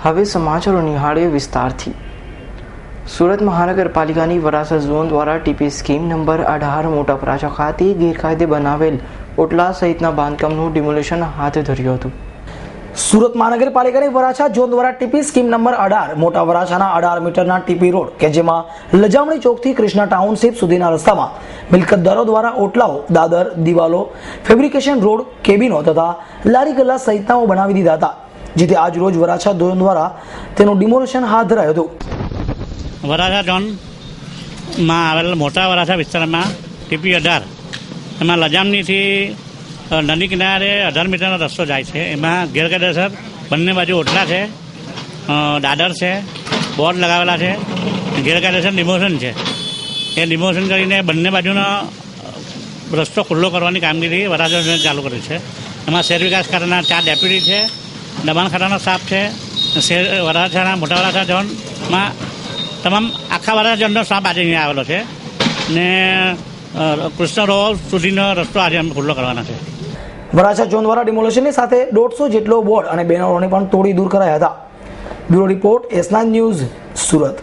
હવે સમાચારો નિહાળીએ વિસ્તારથી। સુરત મહાનગરપાલિકાની વરાછા ઝોન દ્વારા ટીપી સ્કીમ નંબર 18 મોટા વરાછા ખાતે ગેરકાયદે બનાવેલ ઓટલા સહિતના બાંધકામનું ડિમોલિશન હાથ ધર્યું હતું। સુરત મહાનગરપાલિકાની વરાછા ઝોન દ્વારા ટીપી સ્કીમ નંબર 18 મોટા વરાછાના 18 મીટરના ટીપી રોડ કે જેમાં લજામણી ચોકથી કૃષ્ણા ટાઉનશીપ સુધીના રસ્તામાં મિલકતદારો દ્વારા ઓટલાઓ, દાદર, દિવાલો, ફેબ્રિકેશન રોડ, કેબિનો તથા લારી ગલ્લા સહિતનાઓ બનાવી દીધા હતા, જેથી આજ રોજ વરાછા ઝોન દ્વારા તેનું ડિમોલિશન હાથ ધરાયું હતું। વરાછા ઝોનમાં આવેલ મોટા વરાછા વિસ્તારમાં ટીપી 18 એમાં લજામણીથી નદી કિનારે 18 મીટરનો રસ્તો જાય છે। એમાં ગેરકાયદેસર બંને બાજુ ઓટલા છે, દાદર છે, બોર્ડ લગાવેલા છે, ગેરકાયદેસર ડિમોશન છે। એ ડિમોશન કરીને બંને બાજુનો રસ્તો ખુલ્લો કરવાની કામગીરી વરાછા ચાલુ કરી છે। એમાં શહેર વિકાસ ખાતાના 4 ડેપ્યુટી છે, દબાણ ખાતાનો સ્ટાફ છે, વરાછાના મોટા વરાછા ઝોનમાં તમામ આખા વરાછા ઝોનનો સ્ટાફ આજે અહીંયા આવેલો છે ને કૃષ્ણ રોડ સુધીનો રસ્તો આજે અમે ખુલ્લો કરવાના છે। વરાછા ઝોન દ્વારા ડિમોલિશનની સાથે 150 જેટલો બોર્ડ અને બેનરોને પણ તોડી દૂર કરાયા હતા। Bureau report S9 news, Surat.